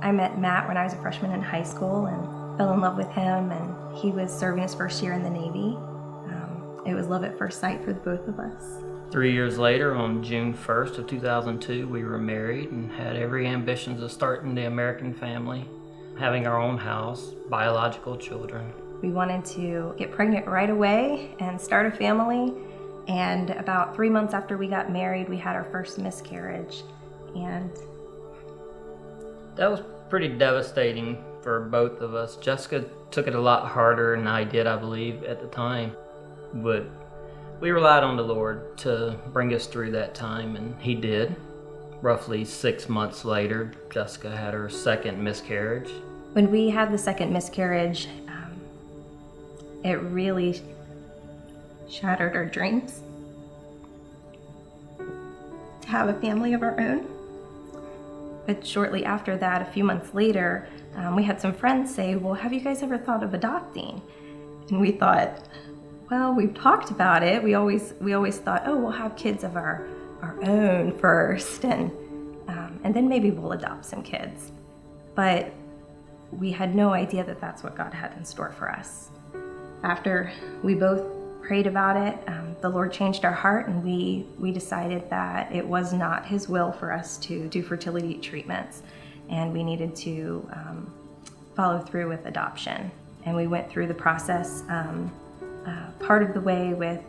I met Matt when I was a freshman in high school and fell in love with him, and he was serving his first year in the Navy. It was love at first sight for the both of us. 3 years later, on June 1st of 2002, we were married and had every ambition of starting the American family, having our own house, biological children. We wanted to get pregnant right away and start a family, and about 3 months after we got married, we had our first miscarriage. And that was pretty devastating for both of us. Jessica took it a lot harder than I did, I believe, at the time. But we relied on the Lord to bring us through that time, and He did. Roughly 6 months later, Jessica had her second miscarriage. When we had the second miscarriage, it really shattered our dreams to have a family of our own. But shortly after that, a few months later, we had some friends say, well, have you guys ever thought of adopting? And we thought, well, we've talked about it. We always thought, oh, we'll have kids of our own first, and then maybe we'll adopt some kids. But we had no idea that that's what God had in store for us. After we both prayed about it, the Lord changed our heart, and we decided that it was not His will for us to do fertility treatments, and we needed to follow through with adoption. And we went through the process part of the way with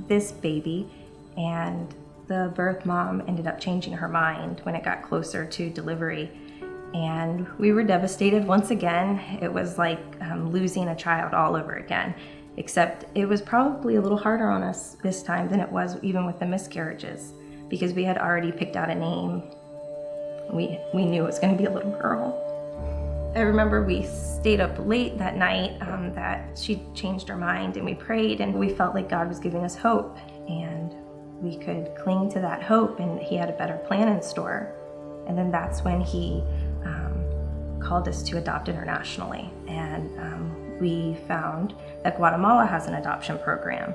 this baby, and the birth mom ended up changing her mind when it got closer to delivery. And we were devastated once again. It was like losing a child all over again, except it was probably a little harder on us this time than it was even with the miscarriages, because we had already picked out a name. We knew it was going to be a little girl. I remember we stayed up late that night that she changed her mind, and we prayed, and we felt like God was giving us hope, and we could cling to that hope, and He had a better plan in store. And then that's when He called us to adopt internationally, and we found that Guatemala has an adoption program,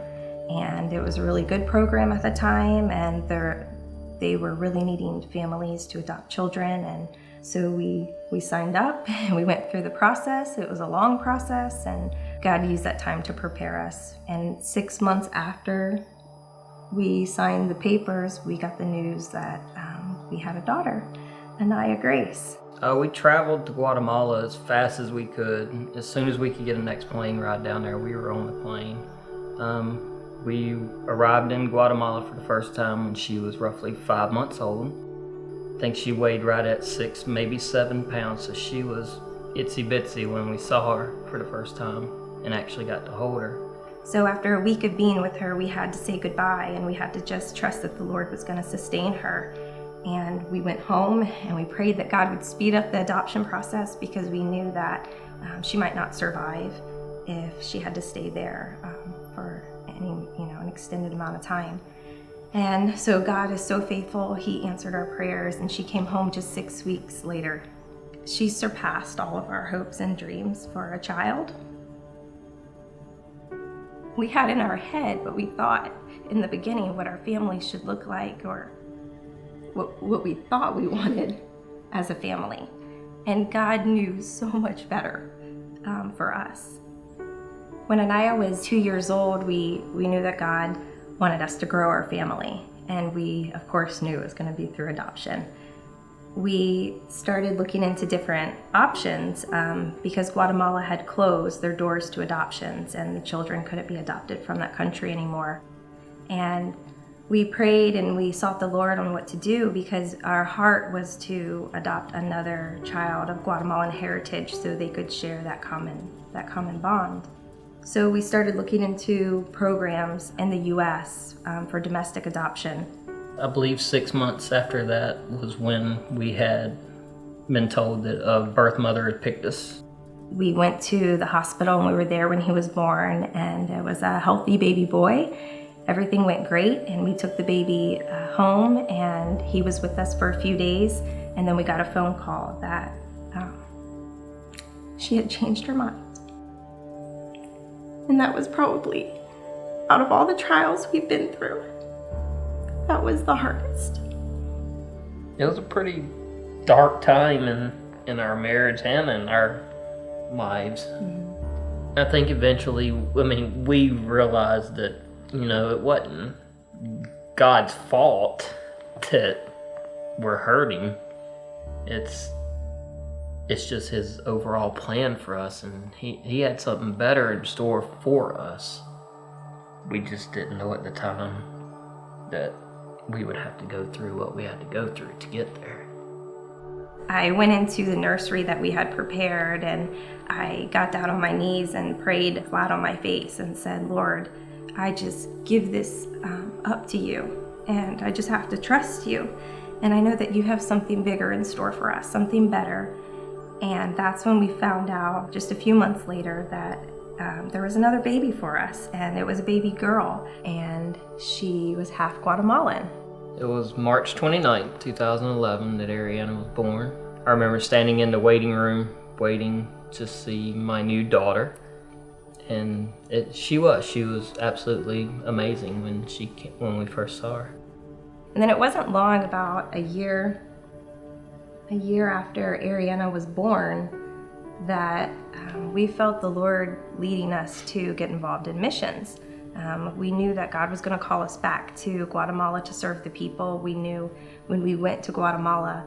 and it was a really good program at the time, and they were really needing families to adopt children. And so we signed up and we went through the process. It was a long process, and God used that time to prepare us. And 6 months after we signed the papers, we got the news that we had a daughter, Anaya Grace. We traveled to Guatemala as fast as we could. As soon as we could get a next plane ride down there, we were on the plane. We arrived in Guatemala for the first time when she was roughly 5 months old. I think she weighed right at 6, maybe 7 pounds, so she was itsy bitsy when we saw her for the first time and actually got to hold her. So after a week of being with her, we had to say goodbye, and we had to just trust that the Lord was going to sustain her. And we went home and we prayed that God would speed up the adoption process, because we knew that she might not survive if she had to stay there for an extended amount of time. And so God is so faithful. He answered our prayers, and she came home just 6 weeks later. She surpassed all of our hopes and dreams for a child. We had in our head what we thought in the beginning what our family should look like, or what we thought we wanted as a family. And God knew so much better for us. When Anaya was 2 years old, we knew that God wanted us to grow our family. And we, of course, knew it was going to be through adoption. We started looking into different options because Guatemala had closed their doors to adoptions, and the children couldn't be adopted from that country anymore. And we prayed and we sought the Lord on what to do, because our heart was to adopt another child of Guatemalan heritage so they could share that common bond. So we started looking into programs in the U.S. For domestic adoption. I believe 6 months after that was when we had been told that a birth mother had picked us. We went to the hospital and we were there when he was born, and it was a healthy baby boy. Everything went great, and we took the baby home, and he was with us for a few days, and then we got a phone call that she had changed her mind. And that was probably, out of all the trials we've been through, that was the hardest. It was a pretty dark time, and in our marriage and in our lives. I think eventually, we realized that, it wasn't God's fault that we're hurting. It's just his overall plan for us, and he had something better in store for us. We just didn't know at the time that we would have to go through what we had to go through to get there. I went into the nursery that we had prepared, and I got down on my knees and prayed flat on my face and said, Lord, I just give this up to you, and I just have to trust you. And I know that you have something bigger in store for us, something better. And that's when we found out just a few months later that there was another baby for us, and it was a baby girl, and she was half Guatemalan. It was March 29th, 2011 that Ariana was born. I remember standing in the waiting room waiting to see my new daughter, and she was absolutely amazing when we first saw her. And then it wasn't long, about a year after Ariana was born, that we felt the Lord leading us to get involved in missions. We knew that God was going to call us back to Guatemala to serve the people. We knew when we went to Guatemala,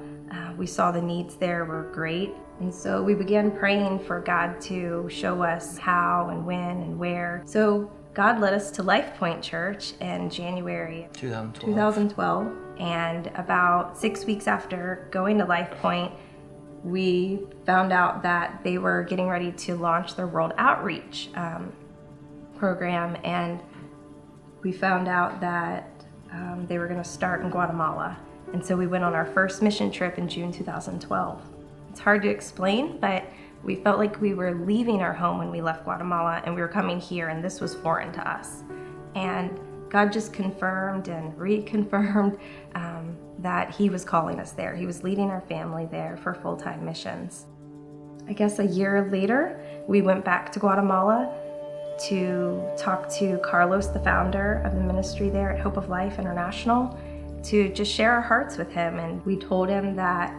we saw the needs there were great. And so we began praying for God to show us how and when and where. So God led us to Lifepoint Church in January 2012. And about 6 weeks after going to Lifepoint, we found out that they were getting ready to launch their World Outreach program, and we found out that they were going to start in Guatemala. And so we went on our first mission trip in June 2012. It's hard to explain, but we felt like we were leaving our home when we left Guatemala, and we were coming here, and this was foreign to us. And God just confirmed and reconfirmed that he was calling us there. He was leading our family there for full-time missions. I guess a year later, we went back to Guatemala to talk to Carlos, the founder of the ministry there at Hope of Life International, to just share our hearts with him. And we told him that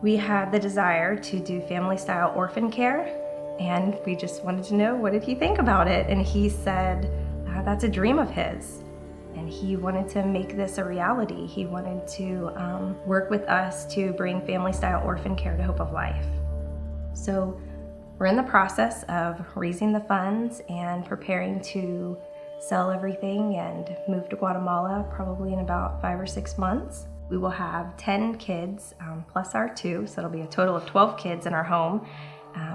we had the desire to do family-style orphan care, and we just wanted to know, what did he think about it? And he said that's a dream of his, and he wanted to make this a reality. He wanted to work with us to bring family-style orphan care to Hope of Life. So we're in the process of raising the funds and preparing to sell everything and move to Guatemala probably in about 5 or 6 months. We will have 10 kids plus our 2, so it'll be a total of 12 kids in our home.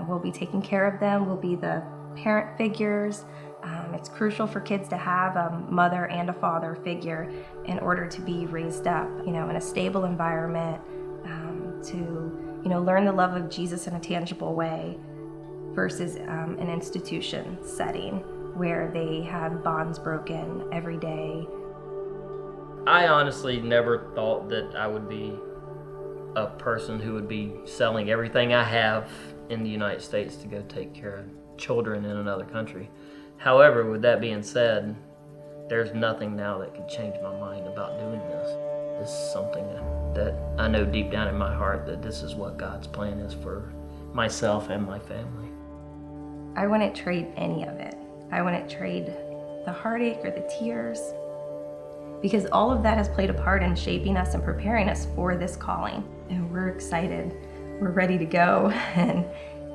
We'll be taking care of them. We'll be the parent figures. It's crucial for kids to have a mother and a father figure in order to be raised up, in a stable environment, to learn the love of Jesus in a tangible way versus an institution setting where they have bonds broken every day. I honestly never thought that I would be a person who would be selling everything I have in the United States to go take care of children in another country. However, with that being said, there's nothing now that could change my mind about doing this. This is something that I know deep down in my heart that this is what God's plan is for myself and my family. I wouldn't trade any of it. I wouldn't trade the heartache or the tears, because all of that has played a part in shaping us and preparing us for this calling. And we're excited. We're ready to go, and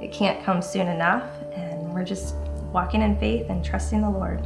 it can't come soon enough. And we're just walking in faith and trusting the Lord.